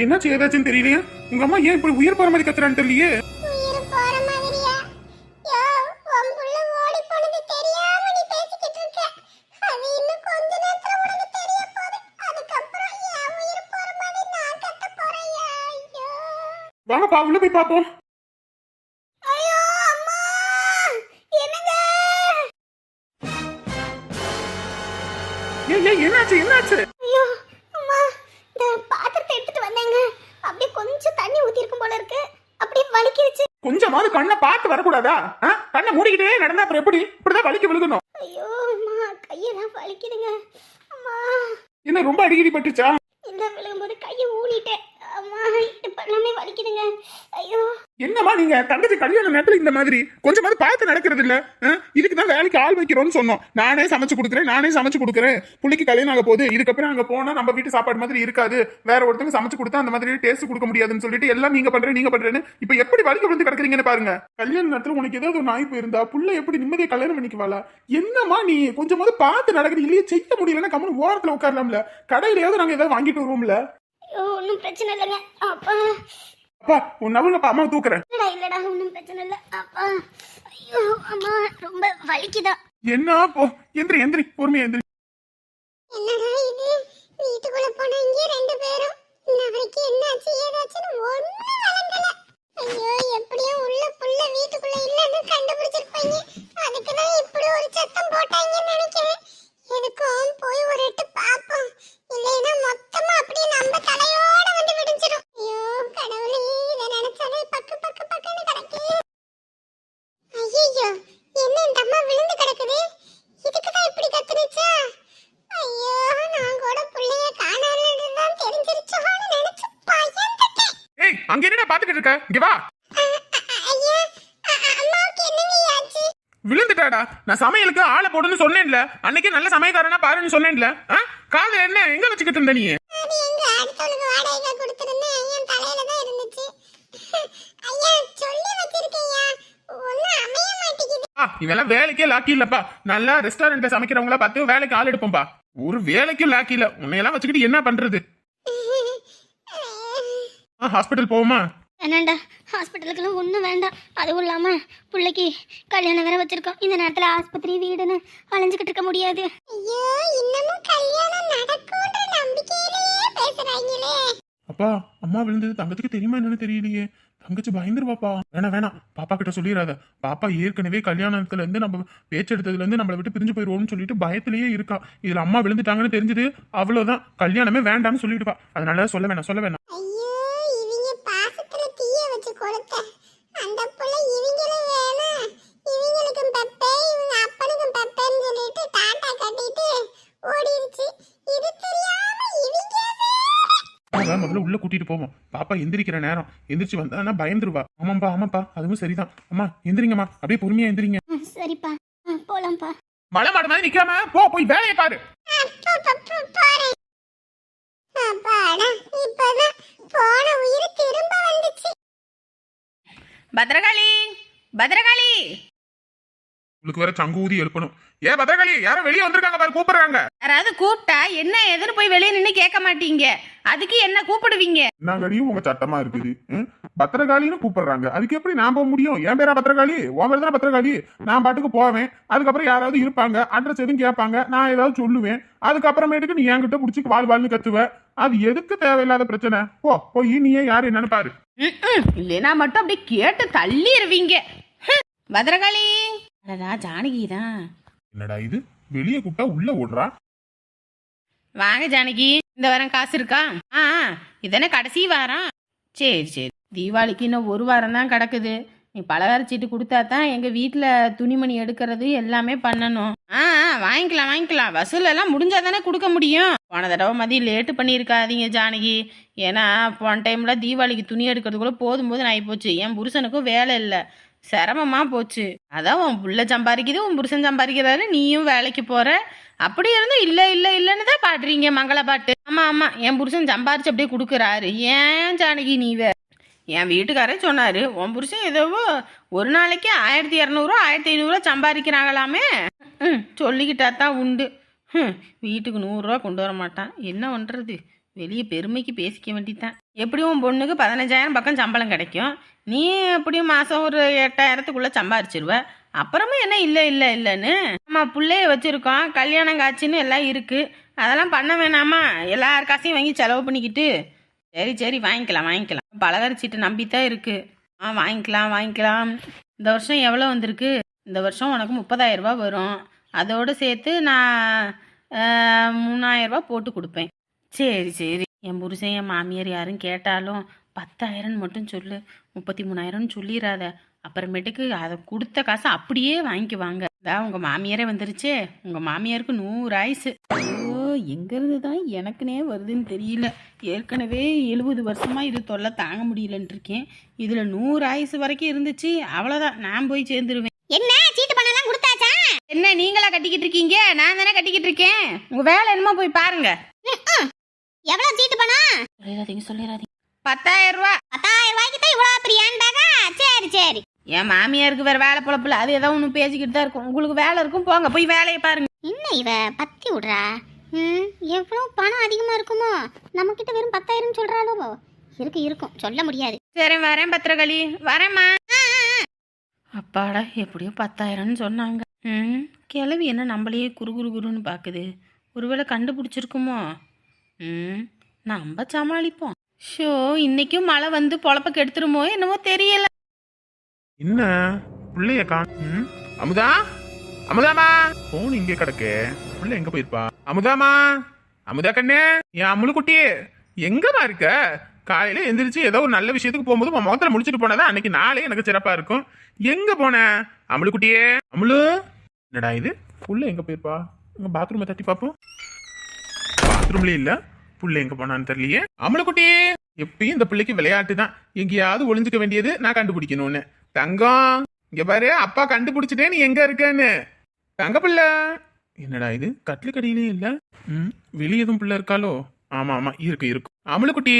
என்னாச்சு ஏதாச்சுன்னு தெரியலையே. உங்க அம்மா ஏன் இப்படி உயிர் போற மாதிரி கத்துறான்னு தெரியலையே. உயிர் போற மாதிரியா? யோ, உன் புள்ள ஓடி போனது தெரியாம நீ பேசிக்கிட்டு இருக்க. அது இன்னும் கொஞ்ச நேரத்துல உனக்கு தெரிய போகுது. அதுக்கப்புறம் என் உயிர் போற மாதிரி நான் கத்த போறேயா? ஐயோ. வாங்கப்பா உள்ள போய் பாப்போம். ஐயோ அம்மா. என்னங்க? ஏய் என்னாச்சு என்னாச்சு? ஐயோ அம்மா, இந்த பாத்திரத்தை எடுத்துட்டு வந்தேங்க. அப்படியே கொஞ்சம் தண்ணி ஊத்தி இருக்கும் போல இருக்கு. அப்படியே வலிக்கிருச்சு. கொஞ்சமாவது கண்ணை பார்த்து வரக்கூடாதா? கண்ணை மூடிக்கிட்டே நடந்தா அப்புறம் எப்படி? இப்படிதான் வலிக்க விழுகணும். ஐயோ அம்மா, கையெல்லாம் வலிக்குதுங்க. அம்மா. என்ன ரொம்ப அடிக்கடி பட்டுச்சா? இந்த விழுகும்போது கையை ஊனிட்டேன். அம்மா, இடுப்பு எல்லாமே வலிக்குதுங்க. ஐயோ. என்னம்மா நீங்க தங்கச்சி கல்யாண நேரத்துல இந்த மாதிரி கொஞ்சமாவது பார்த்து நடக்கிறது இல்ல? இதுக்கு தான் வேலைக்கு ஆள் வைக்கிறோம்னு சொன்னோம். நானே சமைச்சு கொடுக்குறேன். புள்ளைக்கு கல்யாணம் ஆக போகுது. இதுக்கப்புறம் அங்க போனா நம்ம வீட்டு சாப்பாடு மாதிரி இருக்காது. வேற ஒருத்தங்க சமைச்சு கொடுத்தா அந்த மாதிரி டேஸ்ட் கொடுக்க முடியாதுன்னு சொல்லிட்டு எல்லாம் நீங்க பண்றேன்னு இப்ப எப்படி வலிக்க விழுந்து கிடக்குறீங்கன்னு பாருங்க. கல்யாண நேரத்துல உனக்கு ஏதாவது ஒரு நாய்ப்பு இருந்தா புள்ள எப்படி நிம்மதியா கல்யாணம் பண்ணிக்குவாளா? என்னம்மா நீ கொஞ்சமாவது பார்த்து நடக்குது இல்லையே? செய்ய முடியலன்னா கம்மன் ஓரத்துல உட்காரலாம்ல. கடையிலயாவது நாங்க ஏதாவது வாங்கிட்டு வருவோம்ல. ஐயோ, ஒன்றும் பிரச்சனை இல்லைங்க. அப்பா அப்பா உன் நவங்கப்பா அம்மா தூக்குறேன். இல்லடா, ஒன்றும் பிரச்சனை இல்லை. அப்பா. ஐயோ அம்மா, ரொம்ப வலிக்குதா? என்ன போ, எந்திரி பொறுமையா எந்திரி. என்னடா இது, வீட்டுக்குள்ள போனா இங்கே ரெண்டு பேரும் நாளைக்கு என்னாச்சு ஏதாச்சுன்னு ஒன்றும் விளங்கல. ஐயோ, எப்படியும் உள்ள புள்ள வீட்டுக்குள்ள இல்லைன்னு கண்டுபிடிச்சிருப்பாங்க. அதுக்கு தான் இப்படி ஒரு சத்தம் போட்டாங்கன்னு நினைக்கிறேன். எதுக்கும் போய் ஒரு எட்டு பாப்போம். இல்லைன்னா மொத்தமா அப்படியே நம்ம தலையோட வந்து விடிஞ்சிடும். ஐயோ கடவுளே, இதை நினைச்சாலே பக்குன்னு கிடக்கு. ஐயோ, என்ன இந்த அம்மா விழுந்து கிடக்குது? இதுக்கு தான் இப்படி கத்துனுச்சா? ஐயோ, நான் கூட புள்ளைய காணாமன்னு தான் தெரிஞ்சிருச்சோன்னு நினைச்சு பயந்துட்டேன். ஏய், அங்க என்னடா பாத்துக்கிட்டு இருக்க? இங்க வா. ஐயா, அம்மாவுக்கு என்னங்க ஆச்சு? விழுந்துட்டாடா. நான் சமையலுக்கு ஆளை போடுன்னு சொன்னேன்ல. அன்னைக்கு நல்ல சமையக்காரனா பாருன்னு சொன்னேன்ல. காலை என்ன எங்க வச்சுக்கிட்டு இருந்த நீ? அது எங்க அடுத்தவளுக்கு வாடகை கொடுத்திருந்தேன். என் தலையில தான் இருந்துச்சு. ஐயா, சொல்லி வச்சிருக்கேயா, ஒன்னும் அமைய மாட்டேங்குது. இவெல்லாம் வேலைக்கே லாக்கி இல்லப்பா. நல்லா ரெஸ்டாரண்ட்ல சமைக்கிறவங்களா பார்த்து வேலைக்கு ஆள் எடுப்போம்பா. ஒரு வேலைக்கும் லாக்கி இல்ல. உன்னையெல்லாம் வச்சுக்கிட்டு என்ன பண்றது? ஹாஸ்பிட்டல் போவோமா? வேணாண்டா, ஹாஸ்பிட்டலுக்குலாம் ஒன்றும் வேண்டாம். அதுவும் இல்லாமல் பிள்ளைக்கு கல்யாணம் வேற வச்சிருக்கோம். இந்த நேரத்தில் ஆஸ்பத்திரி வீடுன்னு அலைஞ்சிக்கிட்டு இருக்க முடியாது. ஐயோ, இன்னமும் கல்யாணம் நடக்கும்ன்ற நம்பிக்கையிலேயே பேசுறாங்களே. அப்பா அம்மா விழுந்தது தங்கச்சிக்கு தெரியுமா என்னன்னு தெரியலையே. தங்கச்சி பயந்துருவாப்பா. வேணாம் பாப்பா கிட்ட சொல்லிடாத. பாப்பா ஏற்கனவே கல்யாணத்துல இருந்து நம்ம பேச்செடுத்ததுல இருந்து நம்மளை விட்டு பிரிஞ்சு போயிருவோம்னு சொல்லிட்டு பயத்திலேயே இருக்கா. இதுல அம்மா விழுந்துட்டாங்கன்னு தெரிஞ்சது அவ்வளவுதான், கல்யாணமே வேண்டாம்னு சொல்லிடுவா. அதனால சொல்ல வேணாம். ஐயோ, இவங்க பாசத்துல தீய வச்சு கொடுத்த அந்த புள்ள இவங்களும் வேணாம், இவங்களுக்கும் பெப்பே, இவங்க அப்பனுக்கும் பெப்பேன்னு சொல்லிட்டு டாட்டா கட்டிட்டு ஓடிடுச்சு. இது தெரியாம இவங்க முதல்ல உள்ள கூட்டிட்டு போவோம். பாப்பா எந்திரிக்கிற நேரம். எந்திரிச்சு வந்தா பயந்துருவா. ஆமாப்பா அதுவும் சரிதான். அம்மா எந்திரிங்கம்மா, அப்படியே பொறுமையா எந்திரிங்க. சரிப்பா, போலாம்ப்பா. மலை மாடு மாதிரி நிக்காம போய் வேலையை பாரு. இப்பதான் போன உயிர் திரும்ப வந்துச்சு. பத்ரகாளி உங்களுக்கு வேற சங்கு ஊதி எழுப்பணும். ஏ பத்ரகாளி, யாரும் வெளியே வந்திருக்காங்க பாரு, கூப்பிடுறாங்க. யாராவது கூப்பிட்டா என்ன எதுன்னு போய் வெளியே நின்று கேட்க மாட்டீங்க. அதுக்கு என்ன கூப்பிடுவீங்க? நாங்கடியும் உங்க சட்டமா இருக்குது. பத்திரகாளின்னு கூப்பிடுறாங்க, அதுக்கு எப்படி நான் போக முடியும்? என் பேரா பத்திரகாளி? உன் பேர் தானே பத்திரகாளி. நான் பாட்டுக்கு போவேன். அதுக்கப்புறம் யாராவது இருப்பாங்க, அட்ரஸ் எதுவும் கேட்பாங்க, நான் ஏதாவது சொல்லுவேன். அதுக்கப்புறமேட்டுக்கு நீ என்கிட்ட பிடிச்சி வாழ்னு கத்துவ. அது எதுக்கு தேவையில்லாத பிரச்சனை? போய் நீயே யாரு என்னன்னு பாரு. இல்லைன்னா மட்டும் அப்படி கேட்டு தள்ளிடுவீங்க. பத்ரகாளி, அதான் ஜானகி தான். என்னடா இது, வெளியே கூப்பிட்டா உள்ள ஓடுறா. வாங்க ஜானகி, இந்த வாரம் காசு இருக்கா? இதானே கடைசி வாரம். சரி, தீபாவளிக்கு இன்னும் ஒரு வாரம் தான் கிடக்குது. நீ பலகார சீட்டு கொடுத்தா தான் எங்கள் வீட்டில் துணிமணி எடுக்கிறது எல்லாமே பண்ணணும். வாங்கிக்கலாம். வசூல் எல்லாம் முடிஞ்சால் தானே கொடுக்க முடியும். போன தடவை மதியம் லேட்டு பண்ணியிருக்காதீங்க ஜானகி. ஏன்னா போன டைமில் தீபாவளிக்கு துணி எடுக்கிறதுக்குள்ள போதும் ஆகிப்போச்சு. என் புருஷனுக்கும் வேலை இல்லை, சிரமமாக போச்சு. அதான் உன் புள்ள சம்பாதிக்குது, உன் புருஷன் சம்பாதிக்கிறாரு, நீயும் வேலைக்கு போகிற. அப்படி இருந்தால் இல்லைன்னு தான் பாடுறீங்க மங்கள பாட்டு. ஆமாம், என் புருஷன் சம்பாரிச்சு அப்படியே கொடுக்குறாரு. ஏன் ஜானகி நீவே? என் வீட்டுக்காரே சொன்னார், உன் புருஷன் ஏதோ ஒரு நாளைக்கு 1200 1500 சம்பாதிக்கிறாங்களாமே. சொல்லிக்கிட்டா தான் உண்டு. வீட்டுக்கு 100 ரூபா கொண்டு வர மாட்டான். என்ன பண்ணுறது? வெளியே பெருமைக்கு பேசிக்க வேண்டியதான். எப்படியும் உன் பொண்ணுக்கு 15,000 பக்கம் சம்பளம் கிடைக்கும். நீ எப்படியும் மாதம் ஒரு 8,000த்துக்குள்ளே சம்பாரிச்சிருவ. அப்புறமும் என்ன இல்லை இல்லை இல்லைன்னு நம்ம பிள்ளைய வச்சுருக்கோம், கல்யாணம் காட்சின்னு எல்லாம் இருக்குது. அதெல்லாம் பண்ண வேணாமா? எல்லார் காசையும் வாங்கி செலவு பண்ணிக்கிட்டு. சரி சரி, வாங்கிக்கலாம் வாங்கிக்கலாம். பலகார சீட்டு நம்பித்தான் இருக்குது. வாங்கிக்கலாம் வாங்கிக்கலாம். இந்த வருஷம் எவ்வளோ வந்திருக்கு? இந்த வருஷம் உனக்கு 30,000 ரூபாய் வரும். அதோடு சேர்த்து நான் 3,000 ரூபாய் போட்டு கொடுப்பேன். சரி சரி. என் புருஷன் என் மாமியார் யாரும் கேட்டாலும் 10,000 மட்டும் சொல்லு, 33,000 சொல்லிடாத. அப்புறமேட்டுக்கு அதை கொடுத்த காசை அப்படியே வாங்கிக்குவாங்க. அதான் உங்கள் மாமியாரே வந்துருச்சே. உங்கள் மாமியாருக்கு 100 ஆயுசு. ஐயோ, எங்கேருந்து தான் எனக்குனே வருதுன்னு தெரியல. ஏற்கனவே 70 வருஷமாக இது தொல்லை தாங்க முடியலன்ட்டு இருக்கேன். இதில் 100 ஆயுசு வரைக்கும் இருந்துச்சு. அவ்வளோதான், நான் போய் சேர்ந்துருவேன். என்ன சீட்டு பணம்லாம் கொடுத்தாச்சா? என்ன நீங்களா கட்டிக்கிட்டு இருக்கீங்க? நான் தானே கட்டிக்கிட்டு இருக்கேன். உங்கள் வேலை என்னமோ போய் பாருங்க. எவ்வளவு சீட்டு பணம்? சொல்லிடாதீங்க. 10,000 ரூபா. 10,000 ரூபாய்க்கு தான் இவ்வளவு பிரியாண்டாக? சரி சரி. என் மாமியாருக்கு வேற வேலை பொழப்பில்ல, அது ஏதோ ஒன்று பேசிக்கிட்டு தான் இருக்கும். உங்களுக்கு வேலை இருக்கும், போங்க போய் வேலையை பாருங்க. என்ன இவ பத்தி விடுறா? எவ்வளவு பணம் அதிகமா இருக்குமோ? நம்ம கிட்ட வெறும் 10,000 சொல்றாளோ? இருக்கும் சொல்ல முடியாது. சரி வரேன் பத்திரகாளி, வரேம்மா. அப்பாடா, எப்படியோ 10,000ன்னு சொன்னாங்க. கிளவி என்ன நம்மளையே குறுன்னு பார்க்குது. ஒருவேளை கண்டுபிடிச்சிருக்குமோ? நம்ம சமாளிப்போம். ஷோ, இன்னைக்கும் மழை வந்து பொழப்ப கெடுத்துருமோ என்னமோ தெரியல. என்ன பிள்ளைய அமுதா, அமுதாமா போன் இங்கே கிடக்கு. பிள்ளை எங்க போயிருப்பா? அமுதாமா, அமுதா கண்ணே, என் அமுலு குட்டியே எங்கம்மா இருக்க? காலையில எந்திரிச்சு ஏதோ ஒரு நல்ல விஷயத்துக்கு போகும்போது முகத்துல முடிச்சுட்டு போனாதான் அன்னைக்கு நாளே எனக்கு சிறப்பா இருக்கும். எங்க போன அமுலு குட்டியே? அமுலு, என்னடா இது? புள்ள எங்க போயிருப்பா? உங்க பாத்ரூமை தட்டி பாப்போம். பாத்ரூம்ல இல்ல. புள்ள எங்க போனான்னு தெரியலையே. அமுலு குட்டியே, எப்பயும் இந்த பிள்ளைக்கு விளையாட்டு தான். எங்கேயாவது ஒளிஞ்சுக்க வேண்டியது, நான் கண்டுபிடிக்கணும்னு. தங்கம், இங்க பாரு, அப்பா கண்டுபிடிச்சிட்டே நீ எங்க இருக்கன்னு. தங்க பிள்ளை, என்னடா இது? கட்டில கடியிலே இல்ல. வெளியே எதுவும் பிள்ளை இருக்காளோ? ஆமா ஆமா, இருக்கும். அமுலு குட்டி.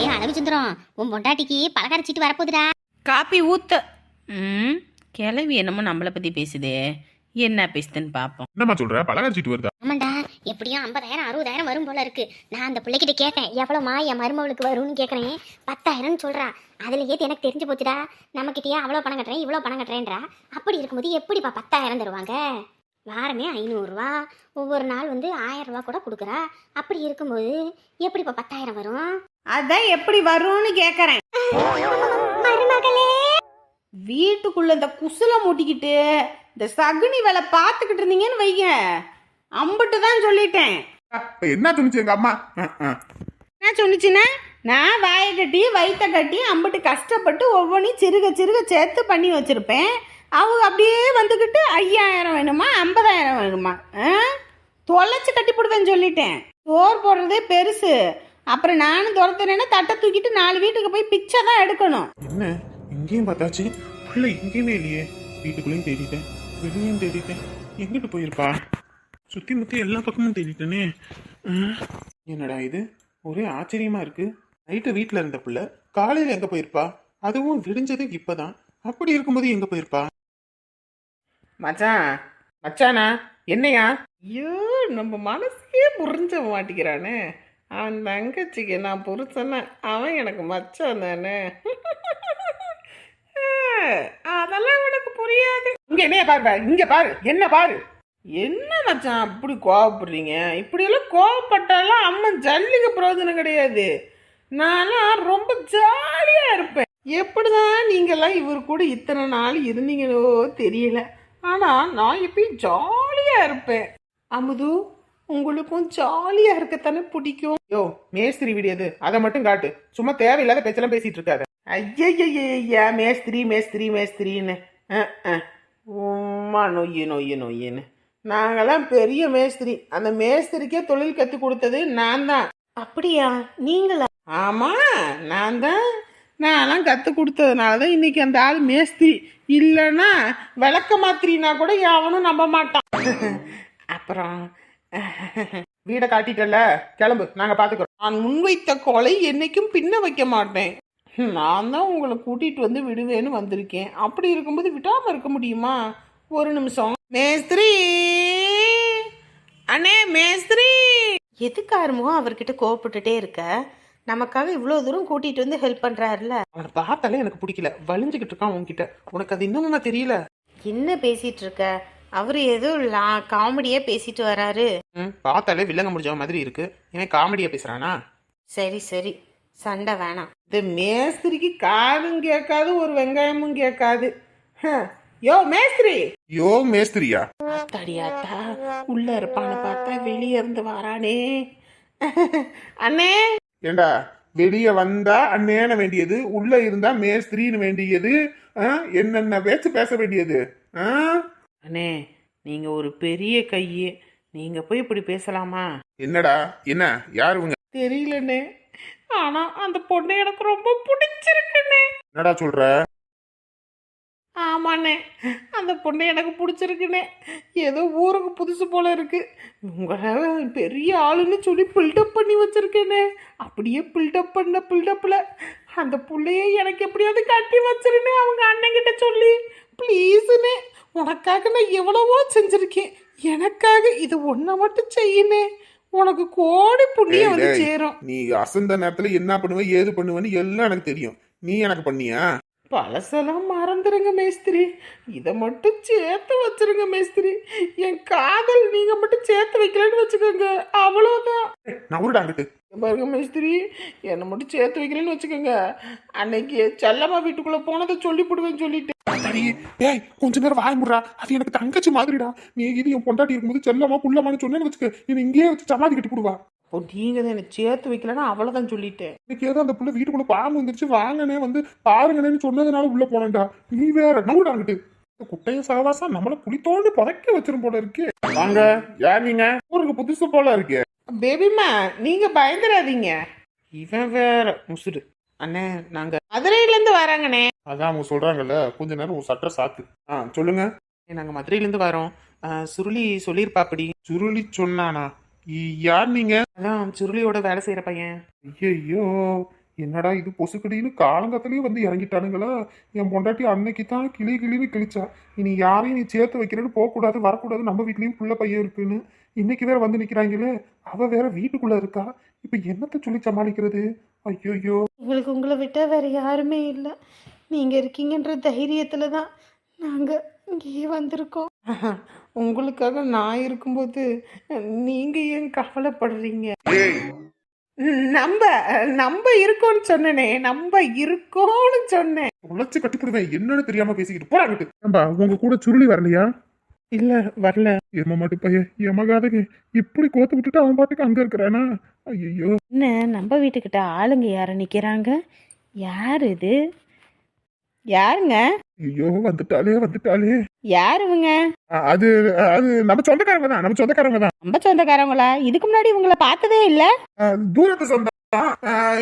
ஏ அழகுச்சந்திரம், உன் பொண்டாட்டிக்கு பலகார சீட்டு வரப்போகுதுடா. காப்பி ஊத்த. கிளவி என்னமோ நம்மளை பத்தி பேசுதே. என்ன பேசுதுன்னு பாப்போம். என்னம்மா சொல்ற? பலகார சீட்டு வருதா? ஆமாண்டா, எப்படியும் 50,000 60,000 வரும் போல இருக்கு. நான் அந்த பிள்ளைகிட்ட கேட்டேன், எவ்வளோமா என் மருமகளுக்கு வரும்னு கேட்குறேன். 10,000 சொல்றா. அதுல ஏத்து எனக்கு தெரிஞ்சு போச்சுடா. நம்மகிட்டயே அவ்வளோ பணம் கட்டுறேன் இவ்வளோ பணம் கட்டுறேன்றா. அப்படி இருக்கும்போது எப்படிப்பா 10,000 தருவாங்க? வாரமே 500 ரூபா, ஒவ்வொரு நாள் 1000 ரூபா கூட கொடுக்குறா. அப்படி இருக்கும்போது எப்படிப்பா 10,000 வரும்? அதான் எப்படி வரும்னு கேக்குறேன். மருமகளே, வீட்டுக்குள்ள இந்த குசுல மூட்டிக்கிட்டு இந்த சகுனி வேலை பார்த்துக்கிட்டு இருந்தீங்கன்னு வைங்க, அம்பிட்டு தான் சொல்லிட்டேன். என்ன துணிச்சு எங்க அம்மா? என்ன சொன்னிச்சுன்னா, நான் வாயை கட்டி வயிற்ற கட்டி அம்பிட்டு கஷ்டப்பட்டு ஒவ்வொன்றையும் சிறுக சேர்த்து பண்ணி வச்சிருப்பேன். அவங்க அப்படியே வந்துக்கிட்டு 5,000 வேணுமா 50,000 வேணுமா? தொலைச்சி கட்டி போடுவேன்னு சொல்லிட்டேன். சோறு போடுறதே பெருசு. அப்புறம் நானும் துரத்துனேன்னா தட்டை தூக்கிட்டு 4 வீட்டுக்கு போய் பிச்சை தான் எடுக்கணும். என்ன இங்கேயும் பார்த்தாச்சு, பிள்ளை எங்கேயுமே இல்லையே. வீட்டுக்குள்ளேயும் தேடிட்டேன், வெளியும் தேடிட்டேன். எங்கிட்டு போயிருப்பா? சுத்தி முத்தி எல்லா பக்கமும் தேடிட்டேனே. என்னடா இது? ஒரே ஆச்சரியமா இருக்கு. நைட்டு வீட்டுல இருந்த பிள்ளை காலையில எங்க போயிருப்பா? அதுவும் விடிஞ்சது இப்பதான். அப்படி இருக்கும்போது எங்க போயிருப்பா? மச்சான், மச்சானா என்னையா? ஐயோ, நம்ம மனசே புரிஞ்ச மாட்டேங்கிறானே. அவன் தங்கச்சிக்கு நான் புரிச்சன, அவன் எனக்கு மச்சான் தானே. அதெல்லாம் உனக்கு புரியாது. இங்க என்னைய பாரு, இங்க பாரு, என்ன பாரு. என்ன மச்சான் அப்படி கோவப்படுறீங்க? இப்படியெல்லாம் கோவப்பட்டாலும் அம்மா ஜல்லிக்கு பிரயோஜனம் கிடையாது. நான்லாம் ரொம்ப ஜாலியா இருப்பேன். எப்படிதான் நீங்கெல்லாம் இவர் கூட இத்தனை நாள் இருந்தீங்களோ தெரியல. ஆனா நான் இப்பயும் ஜாலியா இருப்பேன். அமுது, உங்களுக்கும் ஜாலியா இருக்கத்தானே பிடிக்கும். யோ, மேஸ்திரி வீடியது, அதை மட்டும் காட்டு. சும்மா தேவையில்லாத பேச்செல்லாம் பேசிட்டு இருக்காத. ஐயா, மேஸ்திரி மேஸ்திரி மேஸ்திரின்னு உம்மா நொய்யு. நாங்கெல்லாம் பெரிய மேஸ்திரி. அந்த மேஸ்திரிக்கே தொழில் கத்து கொடுத்தது நான் தான். அப்படியா? நீங்களா? ஆமா, நான் தான். நான்லாம் கத்து கொடுத்ததுனால தான் இன்னைக்கு அந்த ஆள் மேஸ்திரி. இல்லைன்னா விளக்க மாத்திரினா கூட யாவனும் நம்ப மாட்டான். அப்புறம் வீடை காட்டிட்டல, கிளம்பு, நாங்க பாத்துக்கிறோம். நான் முன்வைத்த கொலை என்னைக்கும் பின்ன வைக்க மாட்டேன். நான் தான் உங்களை கூட்டிட்டு வந்து விடுவேன்னு வந்திருக்கேன். அப்படி இருக்கும்போது விடாம இருக்க முடியுமா? ஒரு நிமிஷம். மேஸ்திரி அண்ணே, மேஸ்திரி. எதுக்கு ஆறுமுகம் அவர்கிட்ட கோவப்பட்டுட்டே இருக்க? நமக்காக இவ்வளோ தூரம் கூட்டிட்டு வந்து ஹெல்ப் பண்றாருல. அவனை பார்த்தாலே எனக்கு பிடிக்கல, வலிஞ்சுக்கிட்டு இருக்கான் உன்கிட்ட. உனக்கு அது இன்னுமா தெரியல? என்ன பேசிட்டு இருக்க? அவரு ஏதோ காமெடியா பேசிட்டு வராரு. பார்த்தாலே வில்லங்க முடிஞ்ச மாதிரி இருக்கு. இவன் காமெடியா பேசுறானா? சரி சரி, சண்டை வேணாம். இந்த மேஸ்திரிக்கு காதும் கேட்காது ஒரு வெங்காயமும் கேட்காது. யோ மேஸ்திரி! யோ மேஸ்திரியா? தடியாத்தா உள்ள இருப்பான்னு பார்த்தா வெளியே இருந்து வரானே. அண்ணே! ஏண்டா, வெளியே வந்தா அண்ணேன வேண்டியது, உள்ள இருந்தா மேஸ்திரின்னு வேண்டியது, என்னென்ன பேச்சு பேச வேண்டியது? அண்ணே, நீங்க ஒரு பெரிய கையே, நீங்க போய் இப்படி பேசலாமா? என்னடா, என்ன யாரு இவங்க? தெரியலண்ணே, ஆனா அந்த பொண்ணு எனக்கு ரொம்ப பிடிச்சிருக்குண்ணே. என்னடா சொல்ற? ஆமாண்ணே, அந்த பொண்ணு எனக்கு பிடிச்சிருக்குண்ணே. ஏதோ ஊருக்கு புதுசு போல இருக்கு. உங்களை பெரிய ஆளுன்னு சொல்லி பில்டப் பண்ணி வச்சிருக்கேனே. அப்படியே பில்டப்ல அந்த புள்ளைய எனக்கு எப்படியாவது கட்டி வச்சிருனே அவங்க அண்ணன் கிட்ட சொல்லி. ப்ளீஸுண்ணே, உனக்காக நான் எவ்வளவோ செஞ்சிருக்கேன். எனக்காக இது ஒன்றை மட்டும் செய்யுனே. உனக்கு கோடி புண்ணியம் வந்து சேரும். நீ அசந்த நேரத்துல என்ன பண்ணுவ ஏது பண்ணுவேன்னு எல்லாம் எனக்கு தெரியும். நீ எனக்கு பண்ணியா? பழசெல்லாம் மறந்துருங்க மேஸ்திரி, இதை மட்டும் சேர்த்து வச்சிருங்க மேஸ்திரி. என் காதல் நீங்க மட்டும் சேர்த்து வைக்கலன்னு வச்சுக்கோங்க, அவ்வளவுதான். நவுருடாங்கிட்டு பாருங்க மேஸ்திரி, என்னை மட்டும் சேர்த்து வைக்கலன்னு வச்சுக்கோங்க, அன்னைக்கு செல்லம்மா வீட்டுக்குள்ள போனதை சொல்லி போடுவேன்னு சொல்லிட்டு. ஏய், கொஞ்ச நேரம் வாய முடுறா. அது எனக்கு தங்கச்சி மாதிரிடா. நீ இது என் பொண்டாட்டி இருக்கும்போது செல்லமா புள்ளமான்னு சொன்னேன்னு வச்சுக்க, நீ இங்கேயே வச்சு சமாதி கட்டி போடுவா. இப்போ நீங்க தான் என்னை சேர்த்து வைக்கலன்னா அவ்வளவுதான் சொல்லிட்டேன். இன்னைக்கு ஏதோ அந்த புள்ள வீட்டுக்குள்ள பாம்பு வந்துருச்சு வாங்கனே வந்து பாருங்கன்னு சொன்னதுனால உள்ள போனேன்டா. நீ வேற நவுடாங்கிட்டு குட்டைய சாவாசா நம்மள புளித்தோண்டு புதைக்க வச்சிரும் போல இருக்கு. வாங்க, யார் நீங்க? ஊருக்கு புதுசு போல இருக்கு. பேபிமா, நீங்க பயந்துடாதீங்க. இவன் வேற முசுடு. அண்ணே, நாங்க மதுரையில இருந்து வராங்கண்ணே. அதான் அவங்க சொல்றாங்கல்ல, கொஞ்ச நேரம் ஒரு சட்டை சாக்கு. சொல்லுங்க. நாங்க மதுரையில இருந்து வரோம். சுருளி சொல்லியிருப்பாப்படி. சுருளி சொன்னானா? யார் நீங்க? அதான் சுருளியோட வேலை செய்யற பையன். ஐயோ, என்னடா இது பொசுக்கடின்னு காலங்கத்திலயும் வந்து இறங்கிட்டானுங்களா? என் பொண்டாட்டி அன்னைக்கு தான் கிளின்னு கிழிச்சா. இனி யாரையும் நீ சேர்த்து வைக்கிறேன்னு போகக்கூடாது, வரக்கூடாது, நம்ம வீட்லயும் புள்ள பையன் இருக்குன்னு. இன்னைக்கு வேற வந்து நிக்கிறாங்களே, அவ வேற வீட்டுக்குள்ள இருக்கா. இப்ப என்னத்த சொல்லி சமாளிக்கிறது? ஐயோ, உங்களுக்கு உங்களை விட்டா வேற யாருமே இல்லை. நீங்க இருக்கீங்கன்ற தைரியத்துல தான் நாங்க இங்கேயே வந்திருக்கோம். உங்களுக்காக நான் இருக்கும்போது நீங்க ஏன் கவலைப்படுறீங்க? நம்ம இருக்கோம்னு சொன்னேனே, நம்ம இருக்கோம்னு சொன்னேன். உழைச்சு கட்டிப்படுவேன். என்னன்னு தெரியாம பேசிக்கிட்டு போறாங்கிட்டு. உங்க கூட சுருளி வரலையா? இல்ல, வரல. எம்ம மாட்டு பையன் எமகாதங்க இப்படி கோத்து விட்டுட்டு அவன் பாட்டுக்கு அங்க இருக்கிறானா? ஐயோ, என்ன நம்ம வீட்டுக்கிட்ட ஆளுங்க யார நிக்கிறாங்க? யாரு இது? யாருங்க? ஐயோ, வந்துட்டாலே. யாருங்க? அது அது நம்ம சொந்தக்காரங்க தான். நம்ம சொந்தக்காரங்களா? இதுக்கு முன்னாடி இவங்கள பார்த்ததே இல்ல. தூரத்து சொந்தம்.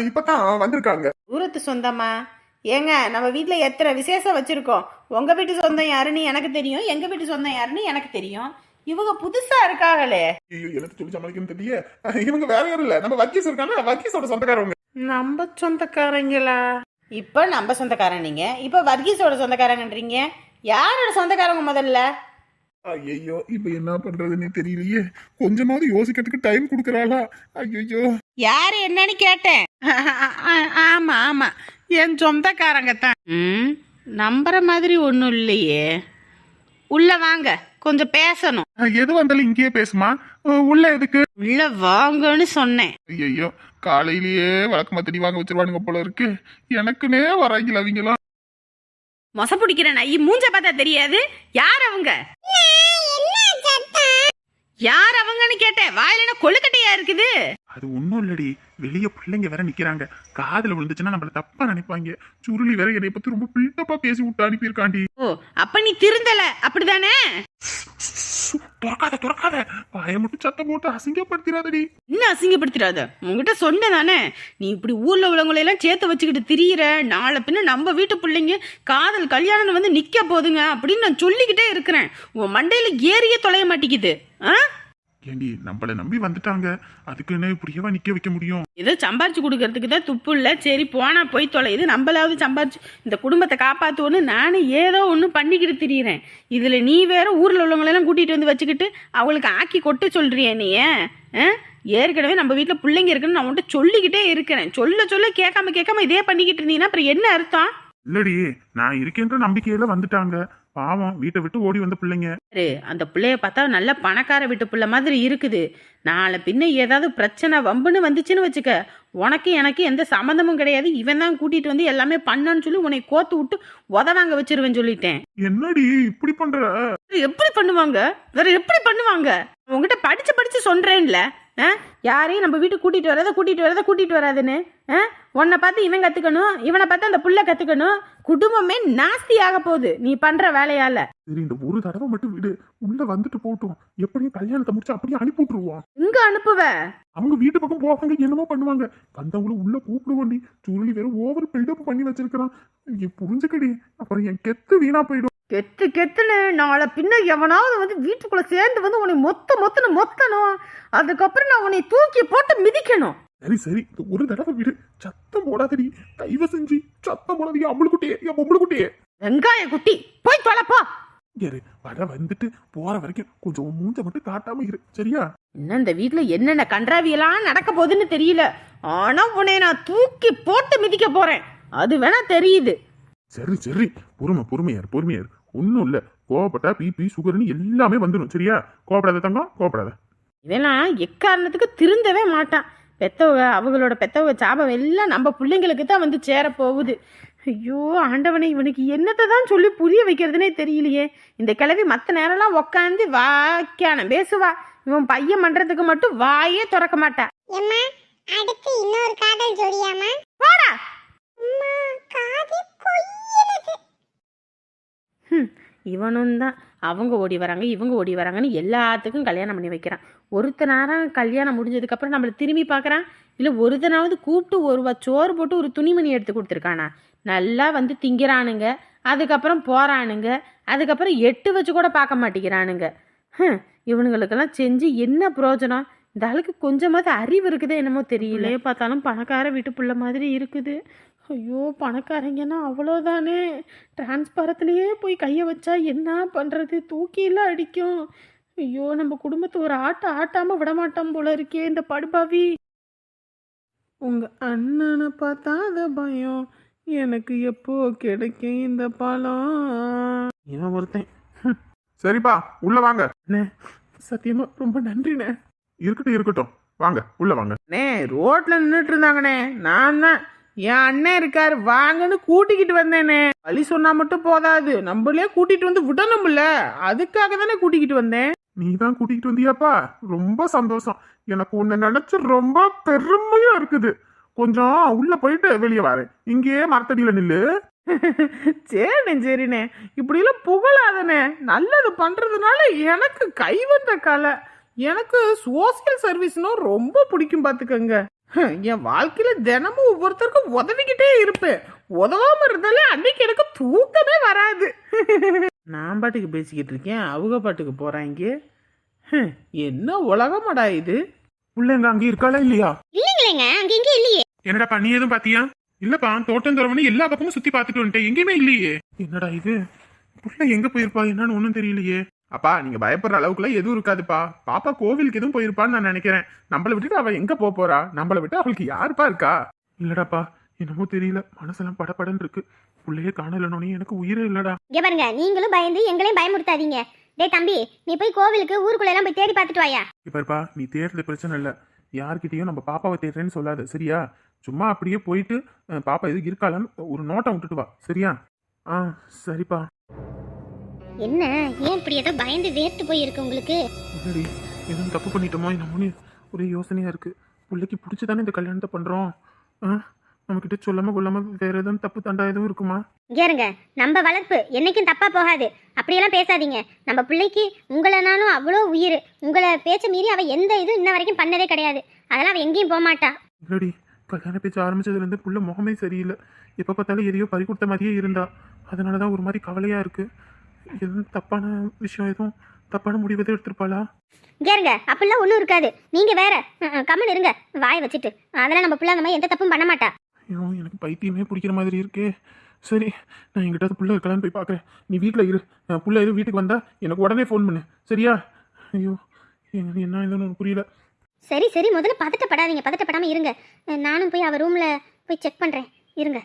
இப்பதான் வந்திருக்காங்க. தூரத்து சொந்தமா? ஏங்க, நம்ம வீட்டுல எத்தனை விசேஷம் வச்சிருக்கோம். உங்க வீட்டு சொந்தம் யாருன்னு எனக்கு தெரியும், எங்க வீட்டு சொந்தம் யாருன்னு எனக்கு தெரியும். இவங்க புதுசா இருக்காங்களே. ஐயோ, எனக்கு சொல்லி சமாளிக்கணும் தெரியல. இவங்க வேற யாரும் இல்ல, நம்ம வக்கீஸ் இருக்காங்க, வக்கீஸோட சொந்தக்காரவங்க. நம்ம சொந்தக்காரங்களா? இப்ப நம்ம சொந்தக்காரன் நீங்க, இப்ப வர்கீஸோட சொந்தக்காரங்கன்றீங்க. யாரோட சொந்தக்காரங்க முதல்ல? ஐயோ, இப்ப என்ன பண்றதுன்னு தெரியலையே. கொஞ்சமாவது யோசிக்கிறதுக்கு டைம் கொடுக்கறாளா? ஐயோ, யாரு என்னன்னு கேட்டேன். ஆமா, என் சொந்தக்காரங்க தான். நம்புற மாதிரி ஒண்ணும் இல்லையே. உள்ள வாங்க, கொஞ்சம் பேசணும். எது வந்தாலும் இங்கேயே பேசுமா? உள்ள எதுக்கு? உள்ள வாங்கன்னு சொன்னேன். ஐயோ, காலையிலேயே வழக்கமா தடி வாங்க வச்சிருவானுங்க போல இருக்கு. எனக்குன்னே வராங்கல அவங்களாம். மொச பிடிக்கிற நாய் மூஞ்ச பார்த்தா தெரியாது. யார் அவங்க? யார் அவங்கன்னு கேட்டேன். வாயில என்ன கொழுக்கட்டையா இருக்குது? அது ஒன்றும் இல்லடி, வெளியே பிள்ளைங்க வேற நிக்கிறாங்க. காதுல விழுந்துச்சுன்னா நம்மள தப்பா நினைப்பாங்க. சுருளி வேற என்னை பத்தி ரொம்ப பில்டப்பா பேசி விட்டு அனுப்பியிருக்காண்டி. ஓ, அப்ப நீ திருந்தல அப்படிதானே? துறக்காத வாய மட்டும் சத்தம் போட்டு அசிங்கப்படுத்திடாதடி. இன்னும் அசிங்கப்படுத்திடாத. உங்ககிட்ட சொன்னதானே, நீ இப்படி ஊர்ல உள்ளவங்களை எல்லாம் சேர்த்து வச்சுக்கிட்டு திரியிற. நாளை பின்ன நம்ம வீட்டு பிள்ளைங்க காதல் கல்யாணம் வந்து நிக்க போதுங்க அப்படின்னு நான் சொல்லிக்கிட்டே இருக்கிறேன். உன் மண்டையில ஏறியே தொலைய மாட்டேங்குது. ஏண்டி, நம்மள நம்பி வந்துட்டாங்க, அதுக்குன்னு இப்படியேவா நிக்க வைக்க முடியும்? ஏதோ சம்பாரிச்சு கொடுக்கறதுக்கு தான் துப்பு இல்லை. சரி போனா போய் தொலையுது, நம்மளாவது சம்பாரிச்சு இந்த குடும்பத்தை காப்பாற்றுவோன்னு நானும் ஏதோ ஒன்று பண்ணிக்கிட்டு திரியிறேன். இதில் நீ வேற ஊரில் உள்ளவங்களெல்லாம் கூட்டிகிட்டு வந்து வச்சுக்கிட்டு அவங்களுக்கு ஆக்கி கொட்டு சொல்கிறிய நீ. ஏற்கனவே நம்ம வீட்டில் பிள்ளைங்க இருக்குன்னு நான் உன்கிட்ட சொல்லிக்கிட்டே இருக்கிறேன். சொல்ல சொல்ல கேட்காம இதே பண்ணிக்கிட்டு இருந்தீங்கன்னா அப்புறம் என்ன அர்த்தம்? இல்லடி, நான் இருக்கேன்ற நம்பிக்கையில வந்துட்டாங்க. பாவம், வீட்டை விட்டு ஓடி வந்த பிள்ளைங்க. அந்த பிள்ளைய பார்த்தா நல்ல பணக்கார வீட்டு பிள்ளை மாதிரி இருக்குது. நாளை பின்ன ஏதாவது பிரச்சனை வம்புன்னு வந்துச்சுன்னு வச்சுக்க, உனக்கு எனக்கு எந்த சம்மந்தமும் கிடையாது. இவன் தான் கூட்டிட்டு வந்து எல்லாமே பண்ணான்னு சொல்லி உன்னை கோத்து விட்டு உதவாங்க வச்சிருவேன் சொல்லிட்டேன். என்னடி இப்படி பண்ற? எப்படி பண்ணுவாங்க? வேற எப்படி பண்ணுவாங்க? உங்ககிட்ட படிச்சு சொல்றேன்ல, யாரையும் நம்ம வீட்டுக்கு கூட்டிட்டு வராதுன்னு. உன்னை பார்த்து இவன் கத்துக்கணும், இவனை பார்த்து அந்த புள்ள கத்துக்கணும். குடும்பமே நாஸ்தி ஆக போகுது நீ பண்ற வேலையால. சரி, இந்த ஒரு தடவை மட்டும் விடு, உள்ள வந்துட்டு போட்டும். எப்படியும் கல்யாணத்தை முடிச்சு அப்படியே அனுப்பி விட்டுருவோம். இங்க அனுப்புவ? அவங்க வீட்டு பக்கம் போவாங்க, என்னமோ பண்ணுவாங்க. வந்தவங்களும் உள்ள கூப்பிடுவோண்டி. சுருளி வேற ஓவர் பில்டப் பண்ணி வச்சிருக்கிறான். புரிஞ்சுக்கடி, அப்புறம் என் கெத்து வீணா போயிடும். கெத்துன்னு நாளை பின்ன எவனாவது வந்து வீட்டுக்குள்ள சேர்ந்து வந்து உன்னை மொத்தணும். அதுக்கப்புறம் நான் உன்னை தூக்கி போட்டு மிதிக்கணும். சரி, இந்த ஒரு தடவை விடு, சத்தம் போடாதடி. தயவு செஞ்சு சத்தம் போடாதீங்க. பொம்பளுக்குட்டியே வெங்காய குட்டி போய் தொலைப்போ. வர வந்துட்டு போற வரைக்கும் கொஞ்சம் மூஞ்ச மட்டும் காட்டாம இரு, சரியா? இன்னும் இந்த வீட்டுல என்னென்ன கன்றாவியெல்லாம் நடக்க போகுதுன்னு தெரியல. ஆனா உன்னை நான் தூக்கி போட்டு மிதிக்க போறேன், அது வேணா தெரியுது. சரி, பொறுமையார். ஒன்னும் இல்ல, கோவப்பட்டா பிபி சுகர்னு எல்லாமே வந்துடும், சரியா? கோவப்படாத தங்கம், கோவப்படாத. இதெல்லாம் எக்காரணத்துக்கு திருந்தவே மாட்டான். அவங்களோட பெத்தவங்க சாபம் எல்லாம் நம்ம பிள்ளைங்களுக்கு தான் வந்து சேர போகுது. ஐயோ ஆண்டவனை, இவனுக்கு என்னத்தை தான் சொல்லி புரிய வைக்கிறதுனே தெரியலையே. இந்த கிழவி மற்ற நேரம்லாம் உக்காந்து வாக்கியானம் பேசுவா, இவன் பையன் பண்றதுக்கு மட்டும் வாயே திறக்க மாட்டா. அடுத்து இன்னொரு காதல் ஜோடியாமா? போடா. இவனும் தான் அவங்க ஓடி வராங்க இவங்க ஓடி வராங்கன்னு எல்லாத்துக்கும் கல்யாணம் பண்ணி வைக்கிறான். ஒருத்தனாரம் கல்யாணம் முடிஞ்சதுக்கப்புறம் நம்மளை திரும்பி பார்க்குறான், இல்லை ஒருத்தனாவது கூப்பிட்டு ஒரு சோறு போட்டு ஒரு துணிமணி எடுத்து கொடுத்துருக்கானா? நல்லா வந்து திங்கிறானுங்க, அதுக்கப்புறம் போகிறானுங்க, அதுக்கப்புறம் 8 வச்சு கூட பார்க்க மாட்டேங்கிறானுங்க. இவனுங்களுக்கெல்லாம் செஞ்சு என்ன பிரயோஜனம்? இந்த ஆளுக்கு கொஞ்சமாவது அறிவு இருக்குதே என்னமோ தெரியல. பார்த்தாலும் பணக்கார வீட்டு பிள்ளை மாதிரி இருக்குது. ஐயோ பணக்காரங்கன்னா அவ்வளோதானே, டிரான்ஸ்பாரத்துலேயே போய் கையை வச்சா என்ன பண்ணுறது? தூக்கிலாம் அடிக்கும். ஐயோ நம்ம குடும்பத்தை ஒரு ஆட்டாமல் விடமாட்டோம் போல இருக்கே இந்த படுபாவி. உங்கள் அண்ணனை பார்த்தா அந்த பயம், எனக்கு எப்போ கிடைக்கும் இந்த பழம். இவன் ஒருத்தன். சரிப்பா, உள்ள வாங்க. சத்தியமா ரொம்ப நன்றிண்ணே. இருக்கட்டும், வாங்க உள்ள வாங்க. ரோட்ல நின்றுட்டு இருந்தாங்கண்ணே, நான் தான் என் அண்ணன் இருக்காரு வாங்கன்னு கூட்டிக்கிட்டு வந்தேனே. வழி சொன்னா மட்டும் போதாது, நம்மளே கூட்டிட்டு வந்து விடணும்ல, அதுக்காக தானே கூட்டிக்கிட்டு வந்தேன். நீ தான் கூட்டிகிட்டு வந்தியாப்பா, ரொம்ப சந்தோஷம். எனக்கு உன்னை நினைச்சு ரொம்ப பெருமையா இருக்குது. கொஞ்சம் உள்ள போயிட்டு வெளியே வரேன், இங்கேயே மரத்தடியில நில்லு. சரிண்ணே, இப்படிலாம் புகழாதனே. நல்லது பண்றதுனால எனக்கு கை வந்த கலை. எனக்கு சோசியல் சர்வீஸ்னா ரொம்ப பிடிக்கும் பார்த்துக்கங்க. என் வாழ்க்கையில தினமும் ஒவ்வொருத்தருக்கும் உதவிக்கிட்டே இருப்பேன். உதவாம இருந்தாலே அன்னைக்கு எனக்கு தூக்கமே வராது. நான் பாட்டுக்கு பேசிக்கிட்டு இருக்கேன், அவங்க பாட்டுக்கு போறாங்க. என்ன உலகமாடா இது? பிள்ளைங்க அங்கே இருக்காளா இல்லையா? இல்லைங்களேங்க, அங்க இங்க இல்லையே. என்னடா நீ எதுவும் பாத்தியா? இல்லப்பா, தோட்டம் தரவனு எல்லா பக்கமும் சுத்தி பார்த்துட்டு வந்துட்டேன், எங்கேயுமே இல்லையே. என்னடா இது, புள்ள எங்க போயிருப்பா என்னன்னு ஒன்னும் தெரியலையே. அப்பா, நீங்க பயப்படுற அளவுக்குலாம் எதுவும் இருக்காதுப்பா. பாப்பா கோவிலுக்கு எதுவும் போயிருப்பான்னு நான் நினைக்கிறேன். நம்மளை விட்டுட்டு அவ எங்க போறா? நம்மளை விட்டு அவளுக்கு யாருப்பா இருக்கா? இல்லடாப்பா, என்னமோ தெரியல, மனசெல்லாம் படபடன்னு இருக்கு. புள்ளையே காணலனோனே எனக்கு உயிரே இல்லடா. இங்க பாருங்க, நீங்களும் பயந்து எங்களையும் பயமுறுத்தாதீங்க. டேய் தம்பி, நீ போய் கோவிலுக்கு ஊருக்குள்ள எல்லாம் போய் தேடி பார்த்துட்டு வாயா. இப்பா, நீ தேடுறது பிரச்சனை இல்ல, யார்கிட்டயும் நம்ம பாப்பாவை தேடுறேன்னு சொல்லாது, சரியா? சும்மா அப்படியே போயிட்டு பாப்பா எது இருக்காளான்னு ஒரு நோட்டம் விட்டுட்டு வா, சரியா? சரிப்பா. என்ன, ஏன் இப்படி ஏதோ பயந்து வேர்த்து போய் இருக்கு உங்களுக்கு? இல்லடி, எதுவும் தப்பு பண்ணிட்டோமோ என்னமோன்னு ஒரே யோசனையா இருக்கு. பிள்ளைக்கு பிடிச்சதானே இந்த கல்யாணத்தை பண்றோம். நம்மக்கிட்ட சொல்லாம கொள்ளாம வேற எதுவும் தப்பு தண்டா எதுவும் இருக்குமா? கேருங்க, நம்ம வளர்ப்பு என்னைக்கும் தப்பா போகாது. அப்படியெல்லாம் பேசாதீங்க. நம்ம பிள்ளைக்கு உங்களைனாலும் அவ்வளோ உயிர். உங்களை பேச்ச மீறி அவ எந்த இதுவும் இன்ன வரைக்கும் பண்ணதே கிடையாது. அதெல்லாம் அவ எங்கேயும் போக மாட்டா. இல்லடி, கல்யாண பேச்சு ஆரம்பிச்சதுல இருந்து புள்ள முகமே சரியில்லை. எப்ப பார்த்தாலும் எதையோ பறி கொடுத்த மாதிரியே இருந்தா. அதனாலதான் ஒரு மாதிரி கவலையா இருக்கு. எதுவும் தப்பான விஷயம், எதுவும் தப்பான முடிவு எதுவும் எடுத்திருப்பாளா? கேருங்க, அப்படிலாம் ஒன்றும் இருக்காது. நீங்க வேற கம்மன் இருங்க வாயை வச்சுட்டு. அதெல்லாம் நம்ம பிள்ளை அந்த மாதிரி எந்த தப்பும் பண்ண மாட்டா. ஐயோ, எனக்கு பைத்தியமே பிடிக்கிற மாதிரி இருக்கே. சரி, நான் எங்கிட்ட புள்ள இருக்கலான்னு போய் பார்க்குறேன். நீ வீட்டில் இரு. புள்ள எதுவும் வீட்டுக்கு வந்தா எனக்கு உடனே ஃபோன் பண்ணு, சரியா? ஐயோ, என்ன இதுன்னு புரியல. சரி சரி முதல்ல பதட்டப்படாதீங்க, பதட்டப்படாம இருங்க. நானும் போய் அவ ரூம்ல போய் செக் பண்றேன், இருங்க.